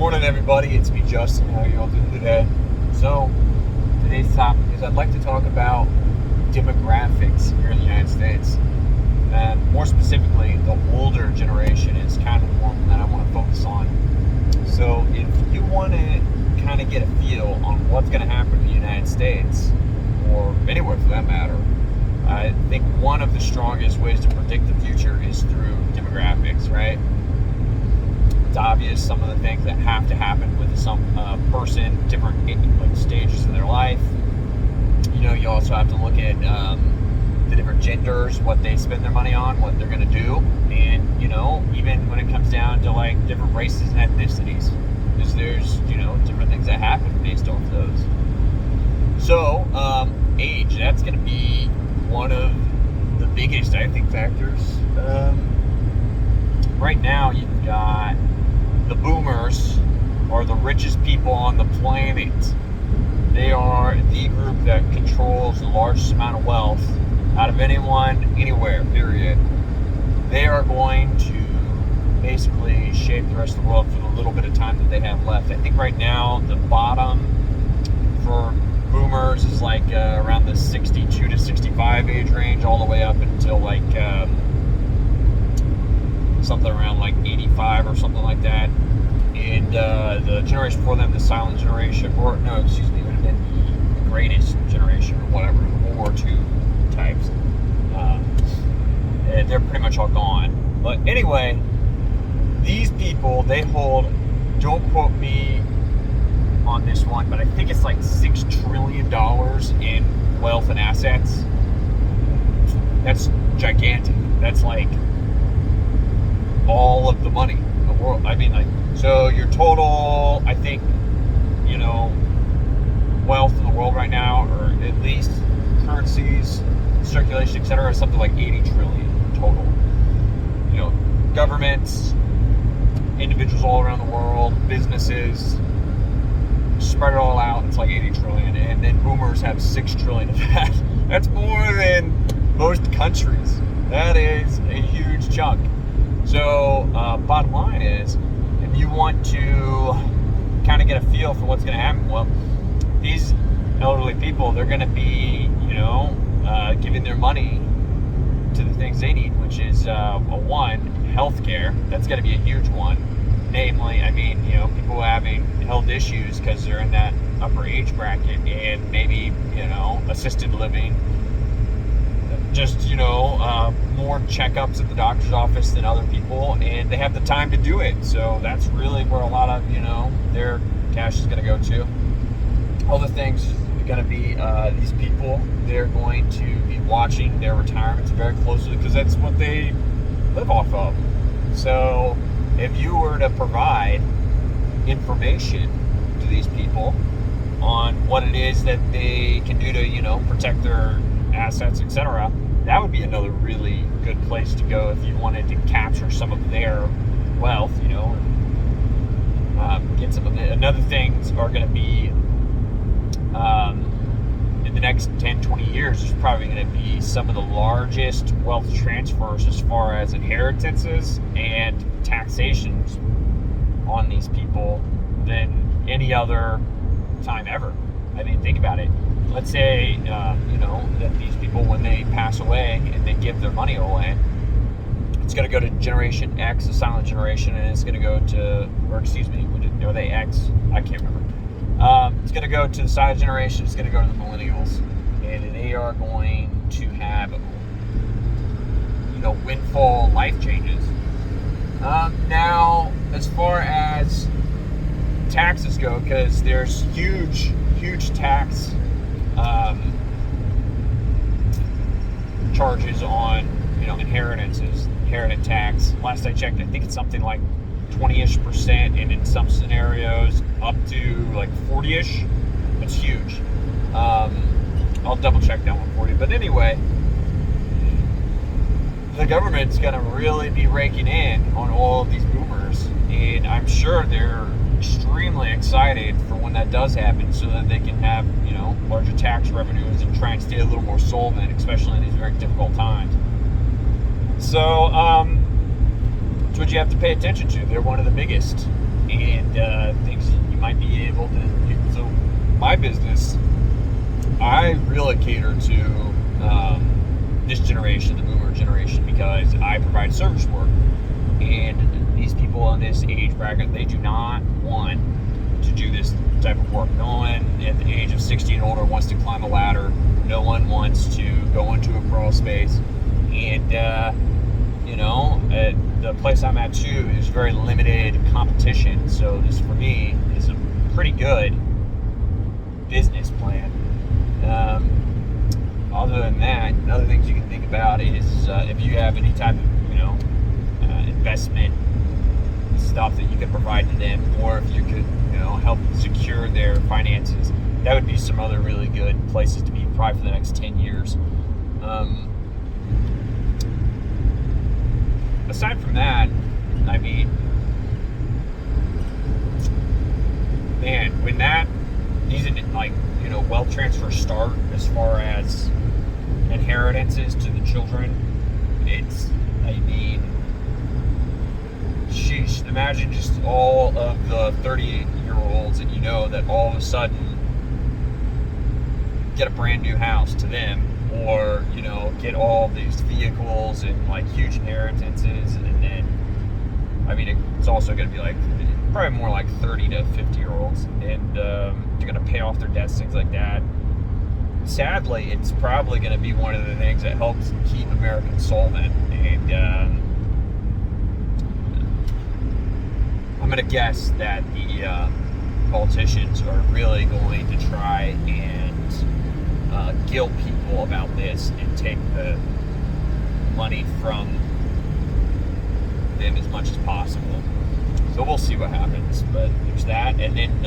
Morning, everybody. It's me, Justin. How are you all doing today? So, today's topic is I'd like to talk about demographics here in the United States. And more specifically, the older generation is kind of the one that I want to focus on. So, if you want to kind of get a feel on what's going to happen in the United States, or anywhere for that matter, I think one of the strongest ways to predict the future is through demographics, right? It's obvious some of the things that have to happen with some person, different stages of their life. You also have to look at the different genders, what they spend their money on, what they're going to do, and even when it comes down to different races and ethnicities, because there's different things that happen based off those. So age, that's going to be one of the biggest, I think, factors. Right now, you've got the boomers are the richest people on the planet. They are the group that controls the largest amount of wealth out of anyone, anywhere, period. They are going to basically shape the rest of the world for the little bit of time that they have left. I think right now the bottom for boomers is around the 62 to 65 age range, all the way up until something around 85 or something like that. And the generation before them, the silent generation, it would have been the greatest generation or whatever, the World War II types. And they're pretty much all gone. But anyway, these people, they hold, don't quote me on this one, but I think it's $6 trillion in wealth and assets. That's gigantic. That's all of the money in the world. So your total, I think, wealth in the world right now, or at least currencies, circulation, etc., is something like 80 trillion total. Governments, individuals all around the world, businesses, spread it all out, it's 80 trillion. And then boomers have 6 trillion of that. That's more than most countries. That is a huge chunk. So, bottom line is, if you want to kind of get a feel for what's going to happen, well, these elderly people, they're going to be, giving their money to the things they need, which is, one, healthcare. That's going to be a huge one. Namely, people having health issues because they're in that upper age bracket, and maybe, assisted living. Just, more checkups at the doctor's office than other people, and they have the time to do it. So that's really where a lot of, their cash is going to go to. Other things are going to be these people, they're going to be watching their retirements very closely because that's what they live off of. So if you were to provide information to these people on what it is that they can do to, protect their assets, etc., that would be another really good place to go if you wanted to capture some of their wealth, get some of it. Another things are going to be, in the next 10, 20 years, there's probably going to be some of the largest wealth transfers as far as inheritances and taxations on these people than any other time ever. Think about it. Let's say, that these people, when they pass away and they give their money away, it's going to go to Generation X, the silent generation, and it's going to go to, are they X? I can't remember. It's going to go to the silent generation, it's going to go to the millennials, and they are going to have, windfall life changes. Now, as far as taxes go, because there's huge tax charges on inheritance tax. Last I checked, I think it's something like 20-ish%, and in some scenarios up to 40-ish. That's huge. I'll double check that one for you. But anyway, the government's going to really be raking in on all of these boomers, and I'm sure they're extremely excited for when that does happen, so that they can have larger tax revenues and try and stay a little more solvent, especially in these very difficult times. So it's what you have to pay attention to. They're one of the biggest, and things you might be able to use. So my business, I really cater to this generation, the boomer generation, because I provide service work. And these people in this age bracket, they do not want to do this type of work. No one at the age of 60 and older wants to climb a ladder. No one wants to go into a crawl space. And, the place I'm at too is very limited competition. So this, for me, is a pretty good business plan. Other than that, other things you can think about is if you have any type of, investment stuff that you could provide to them, or if you could, help secure their finances, that would be some other really good places to be probably for the next 10 years. Aside from that, I mean, man, when these wealth transfers start, as far as inheritances to the children, sheesh, imagine just all of the 38-year-olds that that all of a sudden get a brand new house to them, or get all these vehicles and huge inheritances. And then it's also going to be probably more like 30 to 50-year-olds, and they're going to pay off their debts, things like that. Sadly, it's probably going to be one of the things that helps keep Americans solvent. And I'm going to guess that the politicians are really going to try and guilt people about this and take the money from them as much as possible. So we'll see what happens. But there's that. And then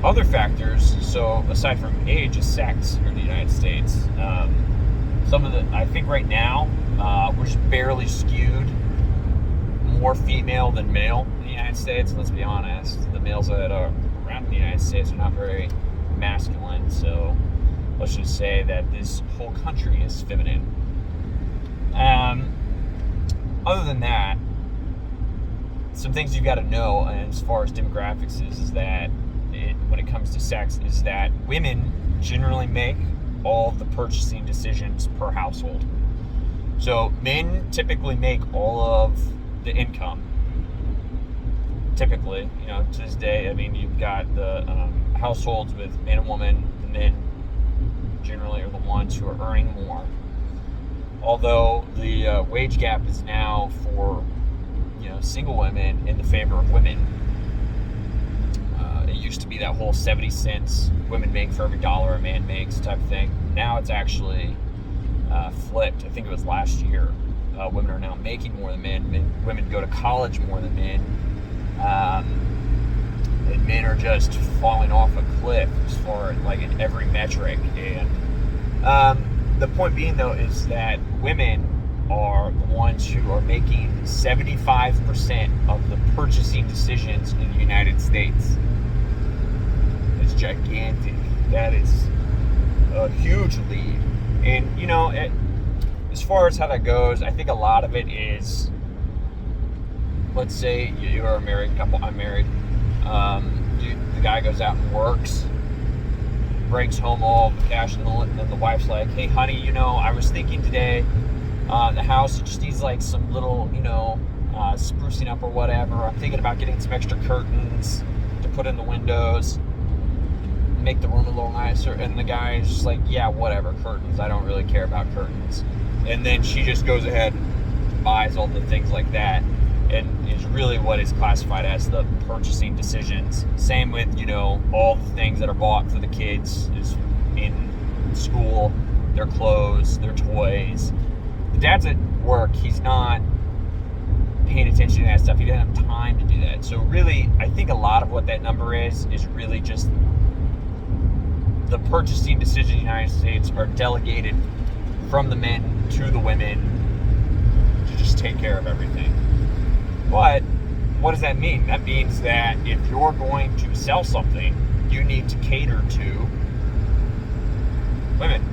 other factors, so aside from age, is sex here in the United States. I think right now, we're just barely skewed more female than male in the United States. Let's be honest. The males that are around in the United States are not very masculine. So let's just say that this whole country is feminine. Other than that, some things you've got to know, and as far as demographics is that when it comes to sex, is that women generally make all of the purchasing decisions per household. So men typically make all of the income. Typically, to this day, you've got the households with man and woman. The men generally are the ones who are earning more. Although the wage gap is now for single women in the favor of women. It used to be that whole 70 cents women make for every dollar a man makes type of thing. Now it's actually flipped. I think it was last year. Women are now making more than men. Women go to college more than men. And men are just falling off a cliff as far as in every metric. And the point being, though, is that women are the ones who are making 75% of the purchasing decisions in the United States. It's gigantic. That is a huge lead. And, as far as how that goes, I think a lot of it is, let's say you're a married couple, I'm married. The guy goes out and works, brings home all the cash, and then the wife's like, hey, honey, I was thinking today, the house just needs some little, sprucing up or whatever. I'm thinking about getting some extra curtains to put in the windows, make the room a little nicer. And the guy's just like, yeah, whatever, curtains. I don't really care about curtains. And then she just goes ahead and buys all the things like that, and is really what is classified as the purchasing decisions. Same with, all the things that are bought for the kids is in school, their clothes, their toys. The dad's at work, he's not paying attention to that stuff. He doesn't have time to do that. So really, I think a lot of what that number is really just the purchasing decisions in the United States are delegated from the men to the women to just take care of everything. But what does that mean? That means that if you're going to sell something, you need to cater to women.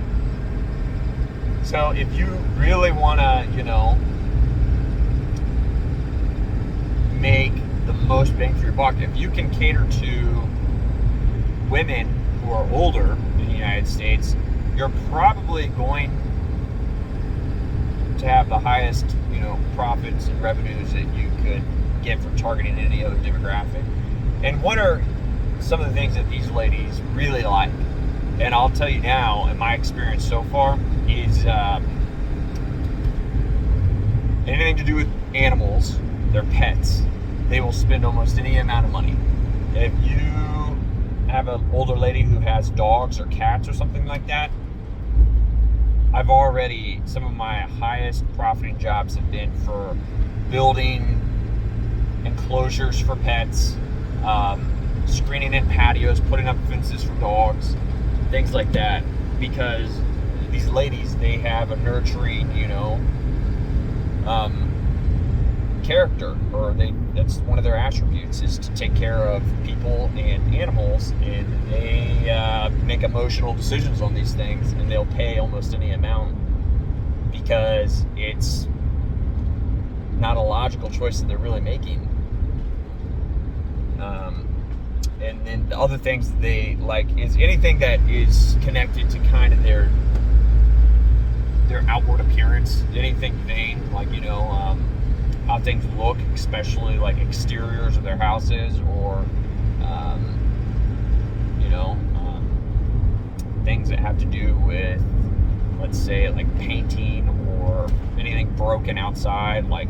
So if you really want to, most bang for your buck. If you can cater to women who are older in the United States, you're probably going to have the highest, profits and revenues that you could get from targeting any other demographic. And what are some of the things that these ladies really like? And I'll tell you now, in my experience so far, is anything to do with animals, their pets. They will spend almost any amount of money. If you have an older lady who has dogs or cats or something like that, some of my highest profiting jobs have been for building enclosures for pets, screening in patios, putting up fences for dogs, things like that. Because these ladies, they have a nurturing, character, or that's one of their attributes, is to take care of people and animals, and they make emotional decisions on these things, and they'll pay almost any amount because it's not a logical choice that they're really making. And then the other things that they like is anything that is connected to kind of their outward appearance, anything vain, like how things look, especially like exteriors of their houses, or things that have to do with, let's say, like painting or anything broken outside, like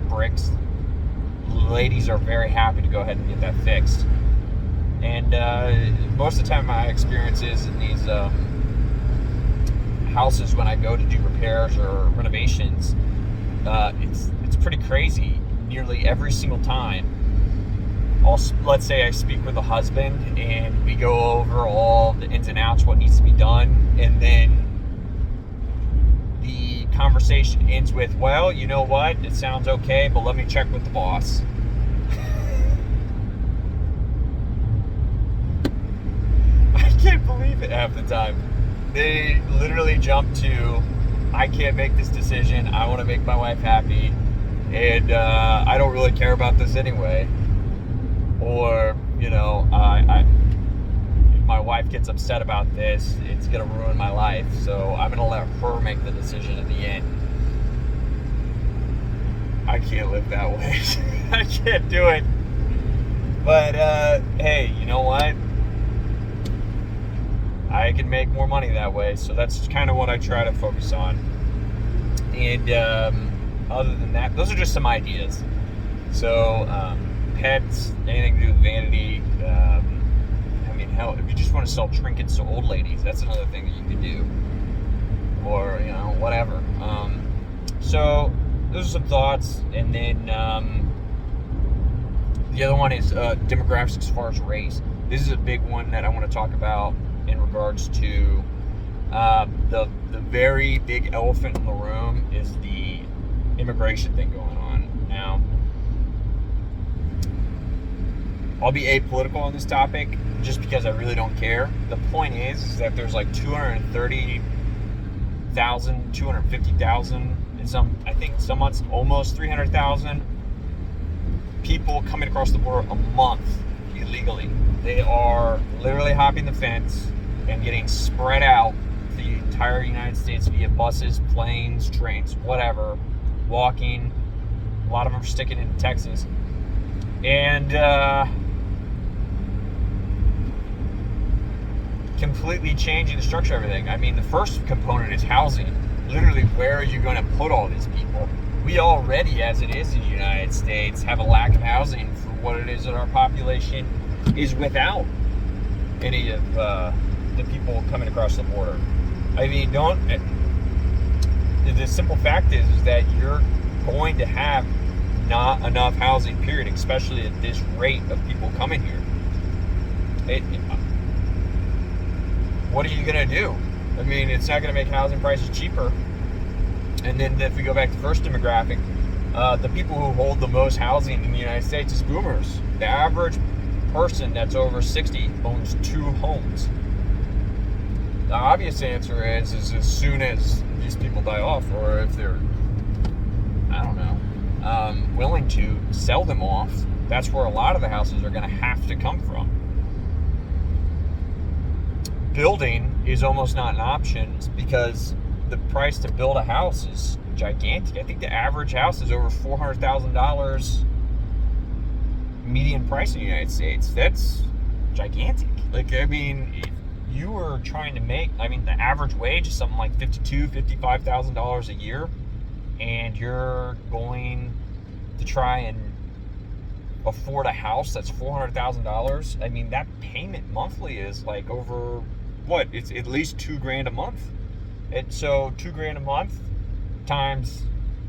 bricks. Ladies are very happy to go ahead and get that fixed. And most of the time, my experience is in these houses, when I go to do repairs or renovations, it's pretty crazy. Nearly every single time, let's say I speak with a husband and we go over all the ins and outs, what needs to be done, and then the conversation ends with, well, you know what, it sounds okay, but let me check with the boss. I can't believe it half the time. They literally jump to, I can't make this decision, I want to make my wife happy, and I don't really care about this anyway. Or, if my wife gets upset about this, it's going to ruin my life, so I'm going to let her make the decision at the end. I can't live that way. I can't do it. But, hey, you know what? I can make more money that way, so that's kind of what I try to focus on. And other than that, those are just some ideas. So, pets, anything to do with vanity. Hell, if you just want to sell trinkets to old ladies, that's another thing that you can do. Or, whatever. So, those are some thoughts. And then the other one is demographics as far as race. This is a big one that I want to talk about in regards to the very big elephant in the room is the immigration thing going on now. I'll be apolitical on this topic just because I really don't care. The point is that there's like 230,000, 250,000, and I think some months almost 300,000 people coming across the border a month illegally. They are literally hopping the fence and getting spread out the entire United States via buses, planes, trains, whatever, walking. A lot of them are sticking into Texas. And completely changing the structure of everything. I mean, the first component is housing. Literally, where are you going to put all these people? We already, as it is in the United States, have a lack of housing for what it is that our population is without any of the people coming across the border. I mean, the simple fact is that you're going to have not enough housing, period, especially at this rate of people coming here. What are you going to do? I mean, it's not going to make housing prices cheaper. And then if we go back to the first demographic, the people who hold the most housing in the United States is boomers. The average person that's over 60 owns 2 homes. The obvious answer is as soon as these people die off, or if they're, willing to sell them off, that's where a lot of the houses are going to have to come from. Building is almost not an option because the price to build a house is gigantic. I think the average house is over $400,000 median price in the United States. That's gigantic. Like, I mean, if you are trying to make, I mean, the average wage is something like $52,000, $55,000 a year, and you're going to try and afford a house that's $400,000. I mean, that payment monthly is like over what? It's at least $2,000 a month. And so $2,000 a month times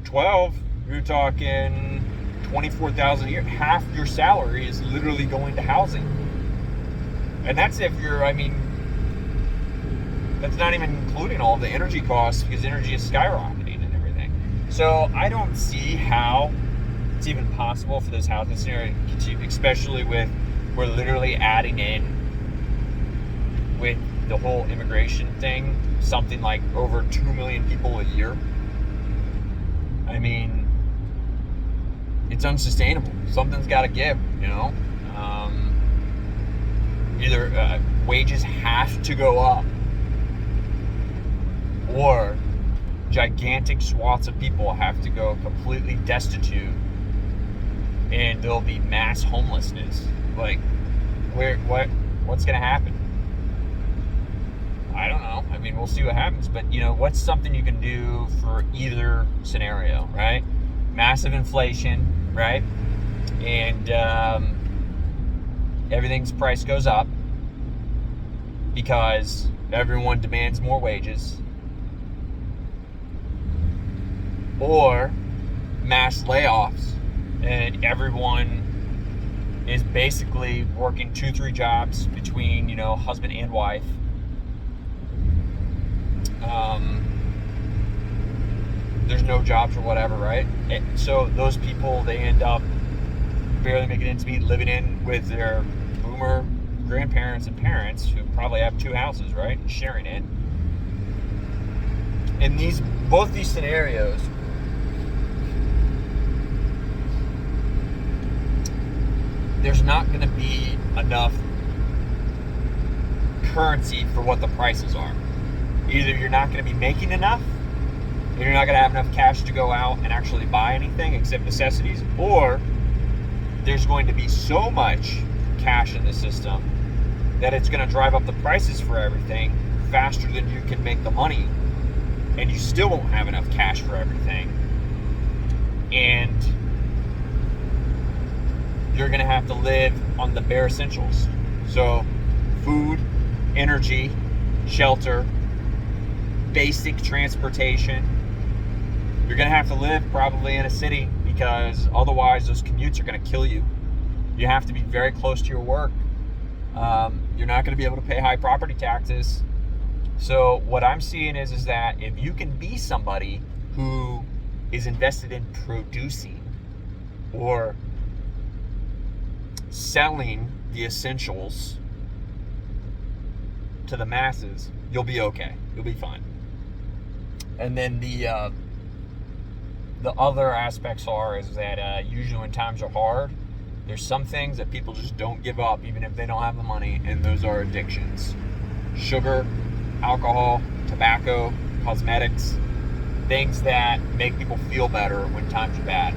12, you're talking $24,000 a year. Half your salary is literally going to housing. And that's if you're, I mean, that's not even including all the energy costs, because energy is skyrocketing and everything. So I don't see how it's even possible for this housing scenario to continue, especially with, we're literally adding in with the whole immigration thing, something like over 2 million people a year. I mean, it's unsustainable. Something's got to give, you know. Either wages have to go up, or gigantic swaths of people have to go completely destitute, and there'll be mass homelessness. Like, what's going to happen? I don't know. I mean, we'll see what happens. But, you know, what's something you can do for either scenario, right? Massive inflation, right? And everything's price goes up because everyone demands more wages. Or mass layoffs, and everyone is basically working 2-3 jobs between, you know, husband and wife. There's no jobs or whatever, right? And so those people, they end up barely making ends meet, living in with their boomer grandparents and parents who probably have 2 houses, right? And sharing it. In both these scenarios, there's not going to be enough currency for what the prices are. Either you're not going to be making enough, and you're not going to have enough cash to go out and actually buy anything except necessities, or there's going to be so much cash in the system that it's going to drive up the prices for everything faster than you can make the money, and you still won't have enough cash for everything. And you're going to have to live on the bare essentials. So food, energy, shelter, basic transportation. You're going to have to live probably in a city, because otherwise those commutes are going to kill you. You have to be very close to your work. You're not going to be able to pay high property taxes. So what I'm seeing is that if you can be somebody who is invested in producing or selling the essentials to the masses, you'll be okay. You'll be fine. And then the other aspects is that usually when times are hard, there's some things that people just don't give up, even if they don't have the money, and those are addictions. Sugar, alcohol, tobacco, cosmetics, things that make people feel better when times are bad.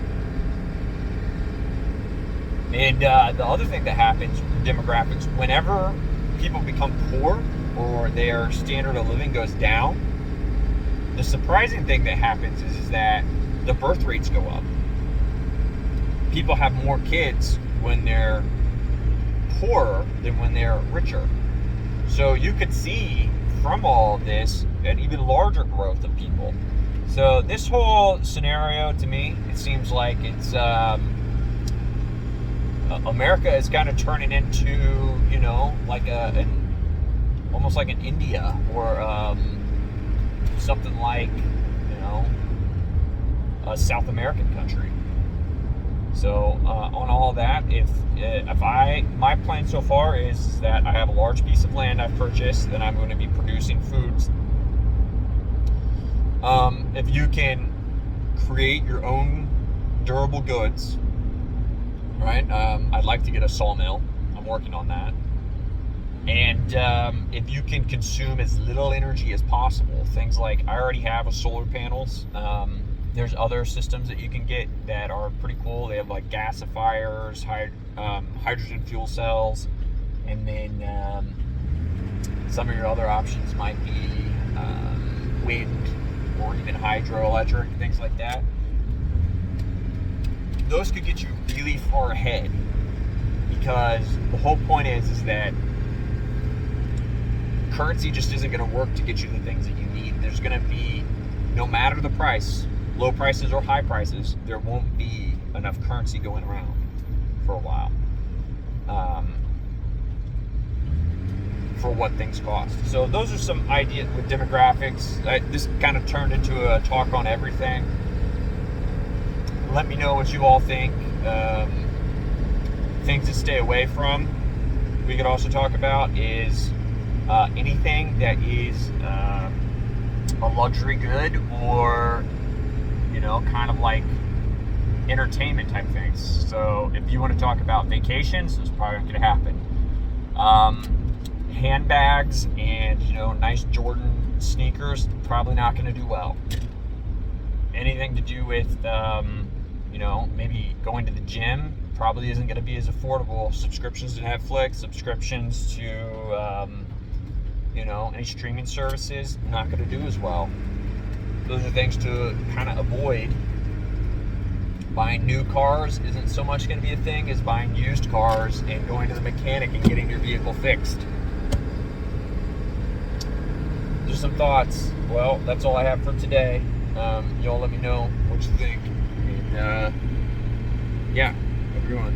And the other thing that happens with demographics, whenever people become poor or their standard of living goes down, the surprising thing that happens is that the birth rates go up. People have more kids when they're poorer than when they're richer. So you could see from all of this an even larger growth of people. So this whole scenario, to me, it seems like it's America is kind of turning into, you know, like almost like an India, or something like, you know, a South American country. So on all that, my plan so far is that I have a large piece of land I've purchased, and I'm going to be producing foods. If you can create your own durable goods, right? I'd like to get a sawmill. I'm working on that. And if you can consume as little energy as possible, things like I already have a solar panels. There's other systems that you can get that are pretty cool. They have like gasifiers, hydrogen fuel cells, and then some of your other options might be wind or even hydroelectric, things like that. Those could get you really far ahead, because the whole point is that currency just isn't going to work to get you the things that you need. There's going to be, no matter the price, low prices or high prices, there won't be enough currency going around for a while for what things cost. So those are some ideas with demographics. This kind of turned into a talk on everything. Let me know what you all think. Things to stay away from. We could also talk about is anything that is a luxury good, or kind of like entertainment type things. So if you want to talk about vacations, it's probably not going to happen. Handbags and nice Jordan sneakers, probably not going to do well. Anything to do with maybe going to the gym, probably isn't going to be as affordable. Subscriptions to Netflix, subscriptions to any streaming services, not going to do as well. Those are things to kind of avoid. Buying new cars isn't so much going to be a thing as buying used cars and going to the mechanic and getting your vehicle fixed. Just some thoughts. Well, that's all I have for today. Y'all let me know what you think. And yeah, everyone.